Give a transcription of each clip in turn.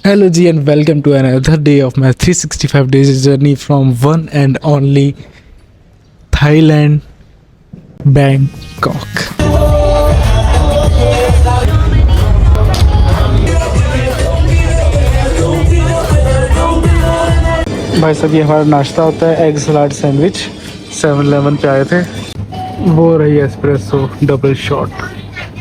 Hello G and welcome to another day of my 365 days journey from one and only Thailand, Bangkok. भाई साहब ये हमारा नाश्ता होता है एग सलाद सैंडविच 7-Eleven पे आए थे। वो रही एस्प्रेसो डबल शॉट।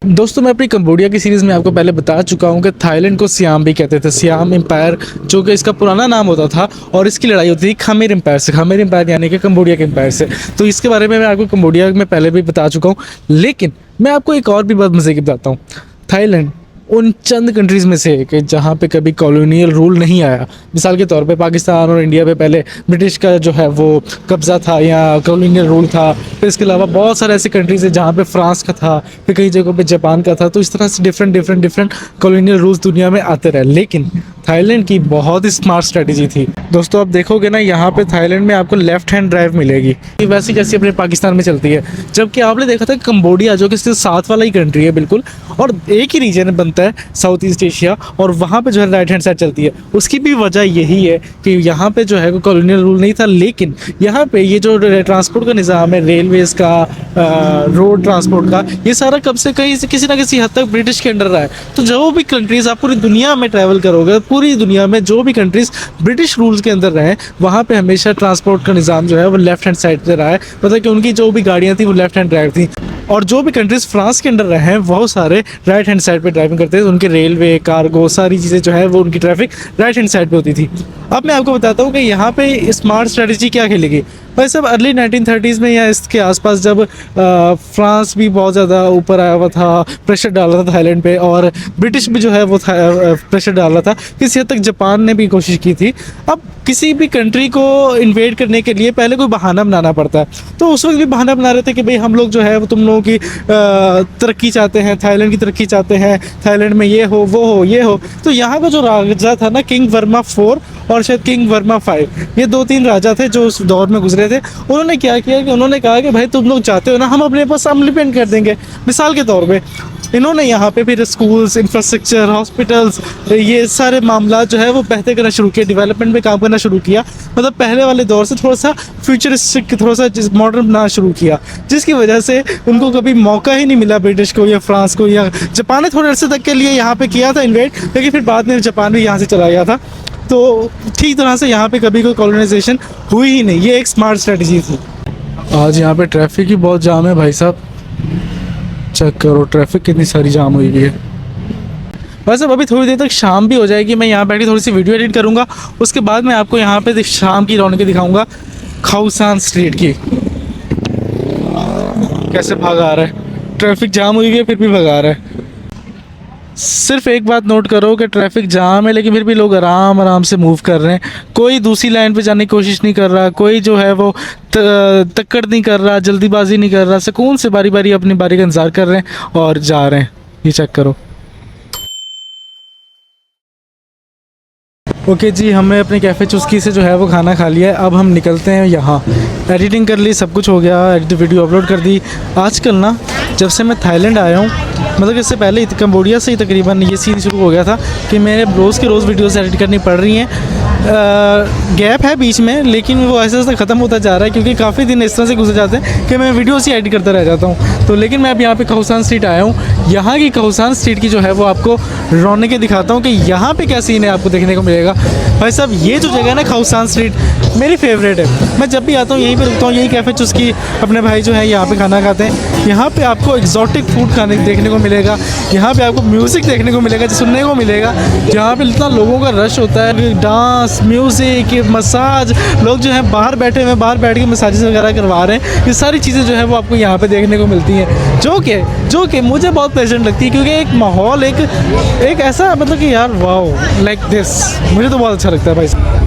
दोस्तों मैं अपनी कंबोडिया की सीरीज़ में आपको पहले बता चुका हूँ कि थाईलैंड को सियाम भी कहते थे। सियाम एम्पायर जो कि इसका पुराना नाम होता था और इसकी लड़ाई होती थी खमेर एम्पायर से। खमेर एम्पायर यानी कि कंबोडिया के एम्पायर से। तो इसके बारे में मैं आपको कंबोडिया में पहले भी बता चुका हूँ, लेकिन मैं आपको एक और भी बात मज़े की बताता हूँ। थाईलैंड उन चंद कंट्रीज़ में से कि जहाँ पे कभी कॉलोनियल रूल नहीं आया। मिसाल के तौर पे पाकिस्तान और इंडिया पे पहले ब्रिटिश का जो है वो कब्ज़ा था या कॉलोनियल रूल था। फिर इसके अलावा बहुत सारे ऐसे कंट्रीज़ हैं जहाँ पे फ्रांस का था, फिर कई जगहों पे जापान का था। तो इस तरह से डिफरेंट कॉलोनियल रूल्स दुनिया में आते रहे, लेकिन थाईलैंड की बहुत ही स्मार्ट स्ट्रेटजी थी। दोस्तों आप देखोगे ना, यहाँ पे थाईलैंड में आपको लेफ्ट हैंड ड्राइव मिलेगी वैसी जैसी अपने पाकिस्तान में चलती है। जबकि आपने देखा था कंबोडिया जो कि सिर्फ साथ वाला ही कंट्री है बिल्कुल, और एक ही रीजन बनता है साउथ ईस्ट एशिया, और वहाँ पे जो है राइट हैंड साइड चलती है। उसकी भी वजह यही है कि यहाँ पे जो है कोई कॉलोनियल रूल नहीं था, लेकिन यहाँ पे ये जो ट्रांसपोर्ट का निज़ाम है, रेलवेज़ का, रोड ट्रांसपोर्ट का, ये सारा कब से कहीं से किसी ना किसी हद तक ब्रिटिश के अंडर रहा है। तो जो भी कंट्रीज़ आप पूरी दुनिया में ट्रैवल करोगे, पूरी दुनिया में जो भी कंट्रीज़ ब्रिटिश रूल्स के अंदर रहे, वहाँ पे हमेशा ट्रांसपोर्ट का निज़ाम जो है वो लेफ्ट हैंड साइड पे रहा है। मतलब कि उनकी जो भी गाड़ियाँ थी वो लेफ्ट हैंड ड्राइव थी, और जो भी कंट्रीज़ फ्रांस के अंडर रहे हैं वो सारे राइट हैंड साइड पे ड्राइविंग करते थे। उनके रेलवे, कार्गो, सारी चीज़ें जो है वो उनकी ट्रैफिक राइट हैंड साइड पे होती थी। अब मैं आपको बताता हूँ कि यहाँ पे स्मार्ट स्ट्रेटजी क्या खेलेगी। भाई सब अर्ली 1930s में या इसके आसपास जब फ्रांस भी बहुत ज़्यादा ऊपर आया हुआ था, प्रेशर डाल रहा था थाईलैंड पे, और ब्रिटिश भी जो है वो प्रेशर डाल रहा था, किसी हद तक जापान ने भी कोशिश की थी। अब किसी भी कंट्री को इन्वेड करने के लिए पहले कोई बहाना बनाना पड़ता है। तो उस वक्त भी बहाना बना रहे थे कि भाई हम लोग जो है वो तुम लोगों की तरक्की चाहते हैं, थाईलैंड की तरक्की चाहते हैं, थाईलैंड में ये हो, वो हो, ये हो। तो यहाँ का जो राजा था ना, किंग वर्मा 4 और शायद किंग वर्मा 5, ये 2-3 राजा थे जो उस दौर में गुजरे थे। उन्होंने क्या किया कि उन्होंने कहा कि भाई तुम लोग चाहते हो ना, हम अपने पास इम्प्लीमेंट कर देंगे। मिसाल के तौर पे इन्होंने यहाँ पे फिर स्कूल्स, इंफ्रास्ट्रक्चर, हॉस्पिटल्स, ये सारे मामला जो है वो बेहतर करना शुरू किया, डेवलपमेंट में काम करना शुरू किया। मतलब पहले वाले दौर से थोड़ा सा फ्यूचरिस्टिक, थोड़ा सा मॉडर्न बनाना शुरू किया, जिसकी वजह से उनको कभी मौका ही नहीं मिला ब्रिटिश को या फ्रांस को या जापान ने थोड़े अर्से तक के लिए यहाँ पे किया था इन्वेड, लेकिन फिर बाद में जापान भी यहाँ से चला गया था। तो ठीक तरह से यहाँ पे कभी कोई कॉलोनाइजेशन हुई ही नहीं। ये एक स्मार्ट स्ट्रेटजी थी। आज यहाँ पे ट्रैफिक ही बहुत जाम है भाई साहब, चेक करो ट्रैफिक कितनी सारी जाम हुई है। बस अब थोड़ी देर तक शाम भी हो जाएगी, मैं यहाँ बैठ के थोड़ी सी वीडियो एडिट करूँगा, उसके बाद मैं आपको यहाँ पे शाम की रौनकें दिखाऊँगा। खाऊ सांग स्ट्रीट की कैसे भागा आ रहा है, ट्रैफिक जाम हुई है फिर भी भगा रहा है। सिर्फ एक बात नोट करो कि ट्रैफिक जाम है लेकिन फिर भी लोग आराम से मूव कर रहे हैं। कोई दूसरी लाइन पे जाने की कोशिश नहीं कर रहा, कोई जो है वो तक्कड़ नहीं कर रहा, जल्दीबाजी नहीं कर रहा, सुकून से बारी बारी अपनी बारी का इंतज़ार कर रहे हैं और जा रहे हैं। ये चेक करो। ओके जी, हमने अपने कैफ़े चुस्की से जो है वो खाना खा लिया है। अब हम निकलते हैं यहाँ। एडिटिंग कर ली, सब कुछ हो गया, वीडियो अपलोड कर दी। आजकल ना जब से मैं थाईलैंड आया हूँ, मतलब इससे पहले कंबोडिया से ही तकरीबन ये सीन शुरू हो गया था कि मेरे रोज़ के रोज़ वीडियोस एडिट करनी पड़ रही हैं। गैप है बीच में, लेकिन वो ऐसे ऐसे ख़त्म होता जा रहा है क्योंकि काफ़ी दिन इस तरह से गुजर जाते हैं कि मैं वीडियोस ही एडिट करता रह जाता हूँ। तो लेकिन मैं अब यहाँ पे खाऊ सांग स्ट्रीट आया हूँ। यहाँ की खाऊ सांग स्ट्रीट की जो है वो आपको रौनकें दिखाता हूँ कि यहाँ पे क्या सीन है आपको देखने को मिलेगा। भाई साहब ये जो जगह है ना खाऊ सांग स्ट्रीट, मेरी फेवरेट है। मैं जब भी आता हूँ यहीं पर रुकता हूँ, यही कैफ़े चुस्की अपने भाई जो है यहाँ पर खाना खाते हैं। यहाँ पर आपको एग्जॉटिक फूड खाने देखने को मिलेगा, यहाँ पर आपको म्यूज़िक देखने को मिलेगा, सुनने को मिलेगा। जहाँ पर इतना लोगों का रश होता है, डांस, म्यूज़िक, मसाज, लोग जो हैं बाहर बैठे हुए, बाहर बैठ के मसाजेस वगैरह करवा रहे हैं। ये सारी चीज़ें जो है वो आपको यहाँ पे देखने को मिलती हैं, जो कि मुझे बहुत प्लेजेंट लगती है क्योंकि एक माहौल, एक ऐसा मतलब कि यार वाओ लाइक दिस, मुझे तो बहुत अच्छा लगता है भाई।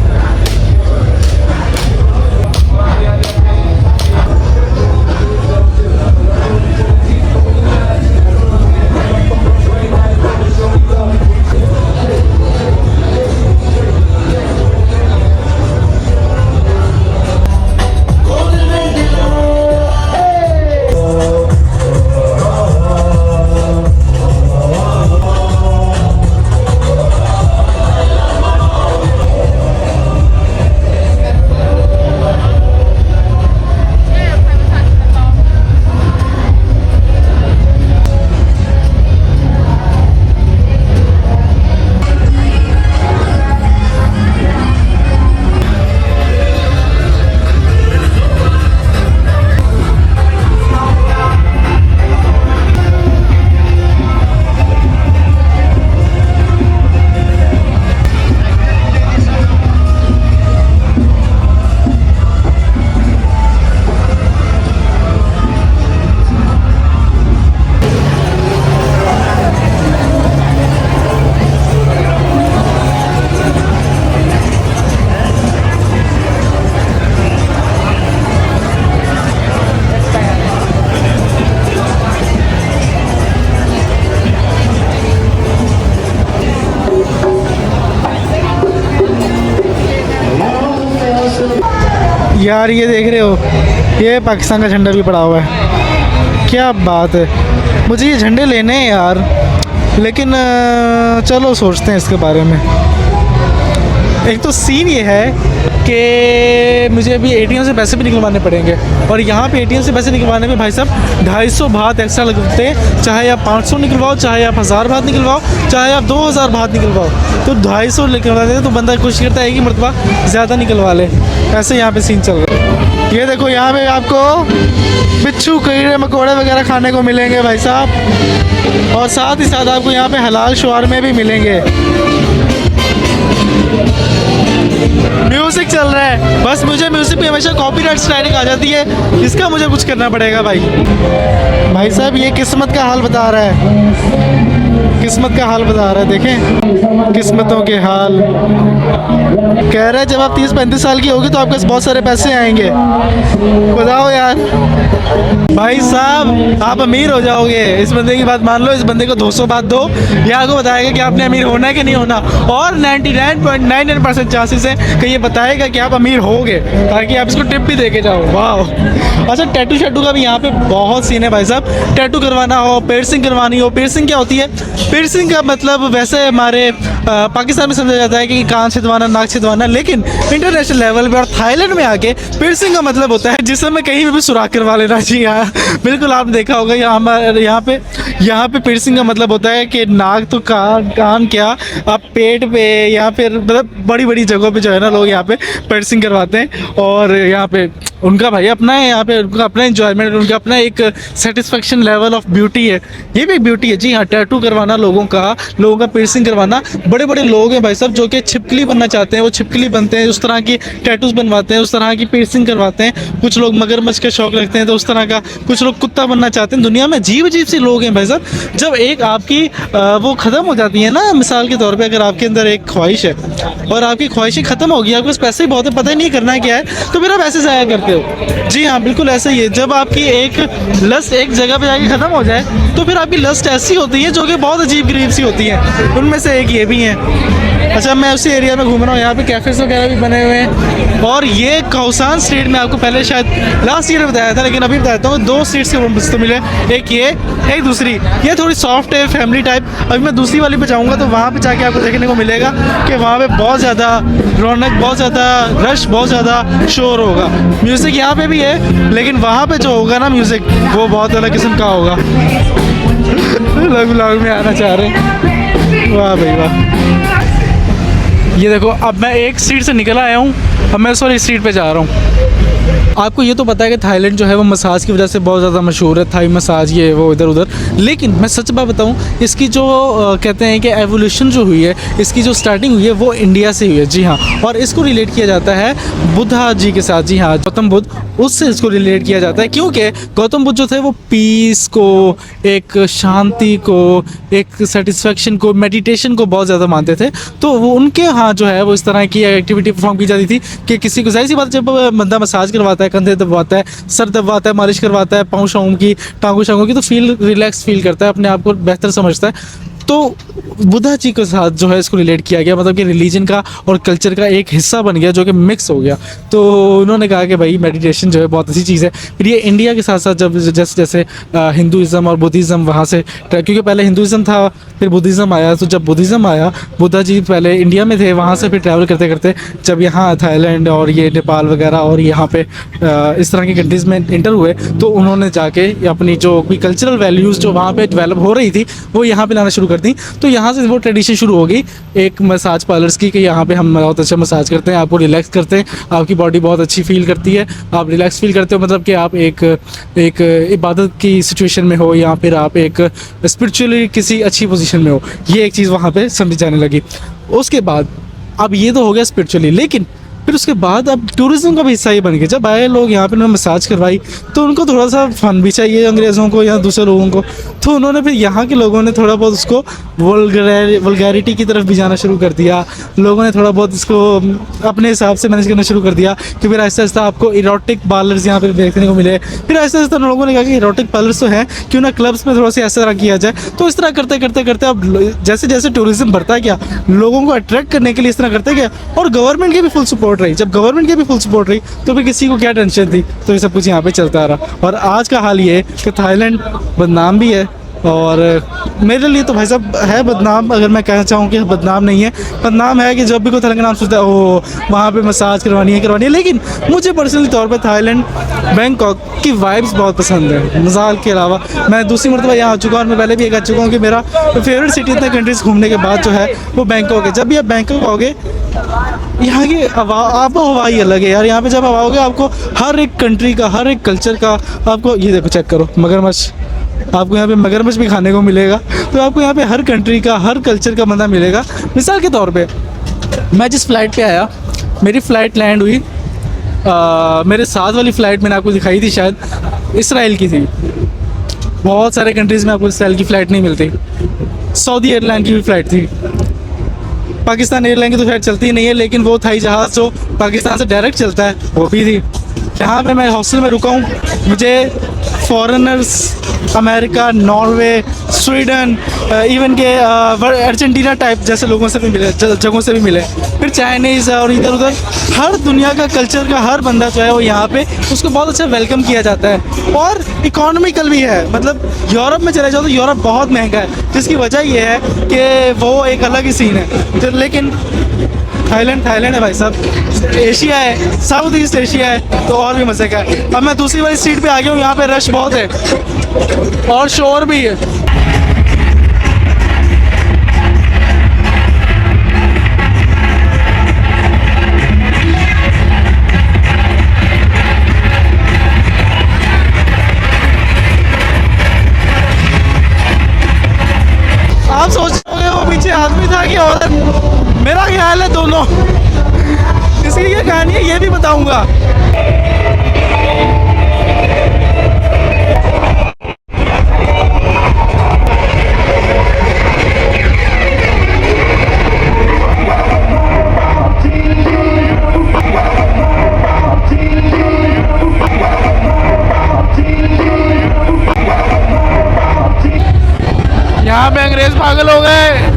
यार ये देख रहे हो, ये पाकिस्तान का झंडा भी पड़ा हुआ है, क्या बात है। मुझे ये झंडे लेने हैं यार, लेकिन चलो सोचते हैं इसके बारे में। एक तो सीन ये है कि मुझे अभी एटीएम से पैसे भी निकलवाने पड़ेंगे, और यहाँ पे एटीएम से पैसे निकलवाने में भाई साहब 250 बात एक्स्ट्रा लगते हैं। चाहे आप 500 निकलवाओ, चाहे आप 1000 बात निकलवाओ, चाहे आप 2000 बात निकलवाओ, तो 250 निकलवाते हैं तो बंदा कोशिश करता है कि मरतबा ज़्यादा निकलवा ले। ऐसे यहाँ पे सीन चल रहा है। ये देखो यहाँ पे आपको बिच्छू कीड़े मकोड़े वगैरह खाने को मिलेंगे भाई साहब, और साथ ही साथ आपको यहाँ पे हलाल शवारमे भी मिलेंगे। म्यूजिक चल रहा है, बस मुझे म्यूजिक पे हमेशा कॉपीराइट स्ट्राइक आ जाती है, इसका मुझे कुछ करना पड़ेगा भाई साहब। ये किस्मत का हाल बता रहा है, किस्मत का हाल बता रहा है। देखें किस्मतों के हाल। कह रहा है जब आप 30-35 साल की होगी तो आपके पास बहुत सारे पैसे आएंगे। बताओ यार भाई साहब, आप अमीर हो जाओगे। इस बंदे की बात मान लो, इस बंदे को 200 बात दो, ये आपको बताएगा कि आपने अमीर होना है कि नहीं होना, और 99.99% चांसेस है कि ये बताएगा कि आप अमीर होगे, ताकि आप इसको टिप भी दे के जाओ। वाह। अच्छा, टैटू शैटू का भी यहाँ पे बहुत सीन है भाई साहब। टैटू करवाना हो, पियर्सिंग करवानी हो। पियर्सिंग क्या होती है? पियर्सिंग का मतलब वैसे हमारे पाकिस्तान में समझा जाता है कि कान छिदवाना, नाक छिदवाना, लेकिन इंटरनेशनल लेवल पे और थाईलैंड में आके पियर्सिंग का मतलब होता है जिसमें में कहीं भी सुराख करवा लेना। जी हाँ, बिल्कुल आपने देखा होगा। यहाँ पे पियर्सिंग का मतलब होता है कि नाक तो कान क्या, आप पेट पे या फिर मतलब बड़ी बड़ी जगहों पे जो है ना लोग यहाँ पे पियर्सिंग करवाते हैं, और यहाँ पे उनका भाई अपना है, यहाँ पे उनका अपना एंजॉयमेंट, उनका अपना एक सेटिस्फेक्शन लेवल ऑफ ब्यूटी है। ये भी एक ब्यूटी है। जी हाँ, टैटू करवाना लोगों का पियर्सिंग करवाना। बड़े बड़े लोग हैं भाई साहब जो कि छिपकली बनना चाहते हैं, वो छिपकली बनते हैं, उस तरह की टैटूज बनवाते हैं, उस तरह की पियर्सिंग करवाते हैं। कुछ लोग मगरमच्छ का शौक रखते हैं तो उस तरह का, कुछ लोग कुत्ता बनना चाहते हैं। दुनिया में अजीब अजीब से लोग हैं भाई साहब। जब एक आपकी वो ख़त्म हो जाती है ना, मिसाल के तौर पे अगर आपके अंदर एक ख्वाहिश है और आपकी ख्वाहिशें ख़त्म हो गई, आपके पास पैसे ही बहुत है, पता ही नहीं करना है क्या है, तो फिर आप ऐसे ज़ाया करते हो। जी हाँ, बिल्कुल ऐसा ही है। जब आपकी एक लस्ट एक जगह पे जाके ख़त्म हो जाए तो फिर आपकी लस्ट ऐसी होती है जो कि बहुत अजीब गरीब सी होती है। उनमें से एक ये भी है। अच्छा, मैं उसी एरिया में घूम रहा हूँ, यहाँ पे कैफ़ेज़ वगैरह भी बने हुए हैं, और ये कौसान स्ट्रीट में आपको पहले शायद लास्ट ईयर बताया था, लेकिन अभी बताता हूँ। 2 स्ट्रीट्स के मुझसे मिले, एक ये, एक दूसरी। ये थोड़ी सॉफ्ट है, फैमिली टाइप। अभी मैं दूसरी वाली पे जाऊँगा तो वहाँ पे जाके आपको देखने को मिलेगा कि वहाँ पे बहुत ज़्यादा रौनक, बहुत ज़्यादा रश, बहुत ज़्यादा शोर होगा। म्यूज़िक यहाँ पे भी है, लेकिन वहाँ पे जो होगा ना म्यूज़िक, वो बहुत अलग किस्म का होगा। लोग व्लॉग में आना चाह रहे हैं। वाह भाई वाह। ये देखो, अब मैं एक स्ट्रीट से निकल आया हूँ, अब मैं उस वाली स्ट्रीट पे जा रहा हूँ। आपको ये तो पता है कि थाईलैंड जो है वो मसाज की वजह से बहुत ज़्यादा मशहूर है, थाई मसाज, ये वो इधर उधर। लेकिन मैं सच बात बताऊँ, इसकी जो कहते हैं कि एवोल्यूशन जो हुई है, इसकी जो स्टार्टिंग हुई है वो इंडिया से हुई है। जी हाँ, और इसको रिलेट किया जाता है बुद्धा जी के साथ। जी हाँ, गौतम बुद्ध, उससे इसको रिलेट किया जाता है, क्योंकि गौतम बुद्ध जो थे वो पीस को, एक शांति को, एक सेटिस्फेक्शन को, मेडिटेशन को बहुत ज़्यादा मानते थे। तो वो उनके यहाँ जो है वो इस तरह की एक्टिविटी परफॉर्म की जाती थी कि किसी को, जाहिर सी बात, जब बंदा मसाज करवाता है, कंधे दबाता है, सर दबाता है, मालिश करवाता है, पाँव शाँव की, टांगों शांगों की, तो रिलैक्स फील करता है, अपने आप को बेहतर समझता है। तो बुद्धा जी के साथ जो है इसको रिलेट किया गया, मतलब कि रिलीजन का और कल्चर का एक हिस्सा बन गया, जो कि मिक्स हो गया। तो उन्होंने कहा कि भाई मेडिटेशन जो है बहुत अच्छी चीज़ है। फिर ये इंडिया के साथ साथ जब जैसे जैसे हिंदुज़म और बुद्धिज़्म वहाँ से, क्योंकि पहले हिंदुज़म था फिर बुद्धिज़्म आया, तो जब बुद्धिज़्म आया, बुद्धा जी पहले इंडिया में थे, वहाँ से फिर ट्रैवल करते करते जब यहाँ थाईलैंड और ये नेपाल वगैरह और यहाँ पे इस तरह की कंट्रीज़ में इंटर हुए, तो उन्होंने जाके अपनी जो भी कल्चरल वैल्यूज़ जो वहाँ पे डेवलप हो रही थी वो यहाँ पे लाना शुरू कर दी। तो यहाँ से वो ट्रेडिशन शुरू हो गई एक मसाज पार्लर्स की, कि यहाँ पे हम बहुत अच्छा मसाज करते हैं, आपको रिलैक्स करते हैं, आपकी बॉडी बहुत अच्छी फील करती है, आप रिलैक्स फील करते हो, मतलब कि आप एक इबादत की सिचुएशन में हो, या फिर आप एक स्पिरिचुअली किसी अच्छी पोजीशन में हो। ये एक चीज़ वहाँ पे समझी जाने लगी। उसके बाद अब ये तो हो गया स्पिरिचुअली, लेकिन फिर उसके बाद अब टूरिज़्म का भी हिस्सा ही बन गया। जब आए लोग यहाँ पे, उन्होंने मसाज करवाई, तो उनको थोड़ा सा फ़न भी चाहिए अंग्रेज़ों को या दूसरे लोगों को, तो उन्होंने फिर यहाँ के लोगों ने थोड़ा बहुत उसको वल्गैरिटी की तरफ भी जाना शुरू कर दिया। लोगों ने थोड़ा बहुत इसको अपने हिसाब से मैनेज करना शुरू कर दिया कि फिर आहिस्ता आहिस्ता आपको इरोटिक पार्लर्स यहाँ पर देखने को मिले। फिर आहिस्ता आहिस्ता लोगों ने कहा कि इरोटिक पार्लर्स तो हैं, क्यों ना क्लब्स में थोड़ा सा ऐसा तरह किया जाए। तो इस तरह करते करते करते अब जैसे जैसे टूरिज़्म बढ़ता गया, लोगों को अट्रैक्ट करने के लिए इस तरह करते गया, और गवर्नमेंट की भी फुल सपोर्ट सपोर्ट रही, जब गवर्नमेंट की भी फुल सपोर्ट रही तो भी किसी को क्या टेंशन थी। तो ये सब कुछ यहाँ पे चलता रहा और आज का हाल ये है कि थाईलैंड बदनाम भी है और मेरे लिए तो भाई साहब है बदनाम। अगर मैं कहना चाहूँ कि बदनाम नहीं है, बदनाम है कि जब भी कोई थाईलैंड नाम सोचता है ओ वहाँ पे मसाज करवानी है। लेकिन मुझे पर्सनली तौर पे थाईलैंड बैंकॉक की वाइब्स बहुत पसंद है। मजाक के अलावा मैं दूसरी मरतबा यहाँ आ चुका हूँ और मैं पहले भी कह चुका हूँ कि मेरा फेवरेट सिटी इतने कंट्रीज़ घूमने के बाद जो है वो बैंकॉक है। जब भी आप बैंकॉक आओगे यहाँ की आबो हवा ही अलग है यार। यहाँ पे जब आप आओगे आपको हर एक कंट्री का, हर एक कल्चर का, आपको ये देखो चेक करो मगरमच्छ, आपको यहाँ पे मगरमच्छ भी खाने को मिलेगा। तो आपको यहाँ पे हर कंट्री का, हर कल्चर का बंदा मिलेगा। मिसाल के तौर पे मैं जिस फ़्लाइट पे आया, मेरी फ़्लाइट लैंड हुई मेरे साथ वाली फ़्लाइट मैंने आपको दिखाई थी शायद, इसराइल की थी। बहुत सारे कंट्रीज़ में आपको इसराइल की फ़्लाइट नहीं मिलती। सऊदी एयरलाइन की भी फ़्लाइट थी। पाकिस्तान एयरलाइन की तो शायद चलती ही नहीं है, लेकिन वो थाई जहाज़ जो पाकिस्तान से डायरेक्ट चलता है वो भी थी। यहाँ पे मैं हॉस्टल में रुका हूँ, मुझे foreigners America, Norway, Sweden, even के अर्जेंटीना टाइप जैसे लोगों से भी मिले, जगहों से भी मिले। फिर चाइनीज़ और इधर उधर हर दुनिया का कल्चर का हर बंदा जो है वो यहाँ पे उसको बहुत अच्छा वेलकम किया जाता है। और इकोनॉमिकल भी है, मतलब यूरोप में चले जाओ तो यूरोप बहुत महंगा है, जिसकी वजह ये है कि वो एक अलग ही सीन है। लेकिन थाईलैंड है भाई साहब, एशिया है, साउथ ईस्ट एशिया है, तो और भी मज़े का है। अब मैं दूसरी वाली सीट पे आ गया हूँ, यहाँ पे रश बहुत है और शोर भी है। आप सोच रहे होंगे वो पीछे आदमी था कि औरत, मेरा ख्याल है दोनों। इसकी ये कहानी है, ये भी बताऊंगा। यहाँ पे अंग्रेज पागल हो गए।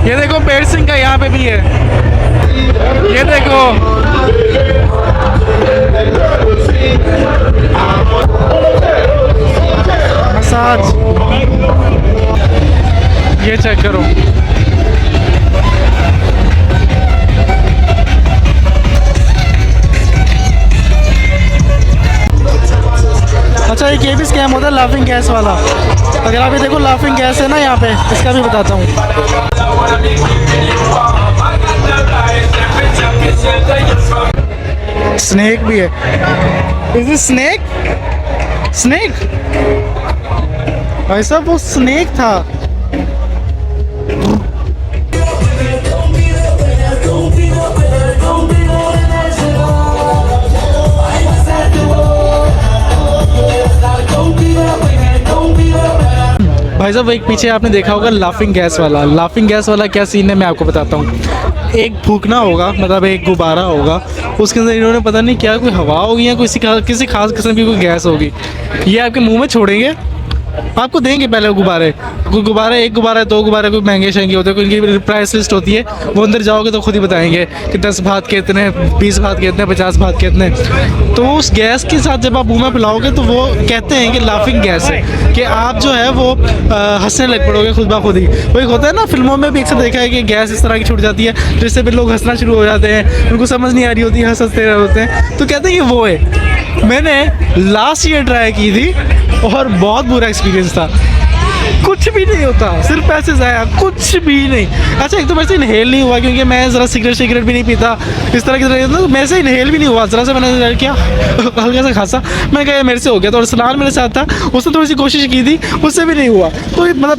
ये देखो पेड़ सिंह का यहाँ पे भी है, ये देखो। मसाज, ये चेक करो। अच्छा एक ये भी स्कैम होता है लाफिंग गैस वाला। अगर आप ये देखो लाफिंग गैस है ना यहाँ पे, इसका भी बताता हूँ। स्नेक भी है। Is this snake? स्नेक भाई साहब, वो स्नेक था। भाई साहब एक पीछे आपने देखा होगा लाफिंग गैस वाला। लाफिंग गैस वाला क्या सीन है मैं आपको बताता हूँ। एक फूकना होगा, मतलब एक गुब्बारा होगा, उसके अंदर इन्होंने पता नहीं क्या कोई हवा होगी या किसी खास किस्म की कोई गैस होगी, ये आपके मुंह में छोड़ेंगे, आपको देंगे पहले गुब्बारे। कोई गुब्बारे, एक गुब्बारा, दो गुब्बारे, कोई महंगे शहंगे होते हैं, कोई इनकी प्राइस लिस्ट होती है, वो अंदर जाओगे तो खुद ही बताएंगे कि 10 भात के इतने, 20 भात के इतने, 50 भात के इतने। तो उस गैस के साथ जब आप मुँह में पिलाओगे तो वो कहते हैं कि लाफिंग गैस है, कि आप जो है वो हंसने लग पड़ोगे खुद ब खुद ही। वो एक होता है ना फिल्मों में भी अक्सर देखा है कि गैस इस तरह की छूट जाती है जिससे फिर लोग हंसना शुरू हो जाते हैं, उनको समझ नहीं आ रही होती, हंसते रहे होते हैं, तो कहते हैं कि वो है। मैंने लास्ट ईयर ट्राई की थी और बहुत बुरा एक्सपीरियंस था। कुछ भी नहीं होता, सिर्फ पैसे ज़ाया, कुछ भी नहीं। अच्छा एक तो वैसे इनहेल नहीं हुआ क्योंकि मैं ज़रा सिगरेट भी नहीं पीता इस तरह की तरह, तो मेरे से इनहेल भी नहीं हुआ। ज़रा सा मैंने किया हल्का सा खासा, मैंने कहा मेरे से हो गया। तो और सलाल मेरे साथ था, उसने थोड़ी सी कोशिश की थी, उससे भी नहीं हुआ। तो मतलब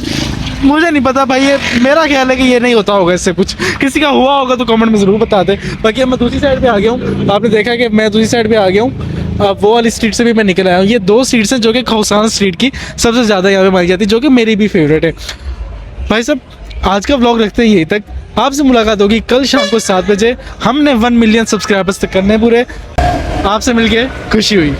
मुझे नहीं पता भाई, ये मेरा ख्याल है कि ये नहीं होता होगा इससे कुछ। किसी का हुआ होगा तो कमेंट में ज़रूर बता दें। बाकी अब मैं दूसरी साइड पे आ गया हूँ, आपने देखा कि मैं दूसरी साइड पे आ गया हूँ। अब वो वाली स्ट्रीट से भी मैं निकल आया हूँ। ये 2 स्ट्रीट्स हैं जो कि खौसान स्ट्रीट की सबसे ज़्यादा यहाँ पे मानी जाती है, जो कि मेरी भी फेवरेट है। भाई साहब आज का व्लॉग रखते हैं यहीं तक, आपसे मुलाकात होगी कल शाम को 7 बजे। हमने 1 मिलियन सब्सक्राइबर्स तक करने पूरे, आपसे मिलके खुशी हुई।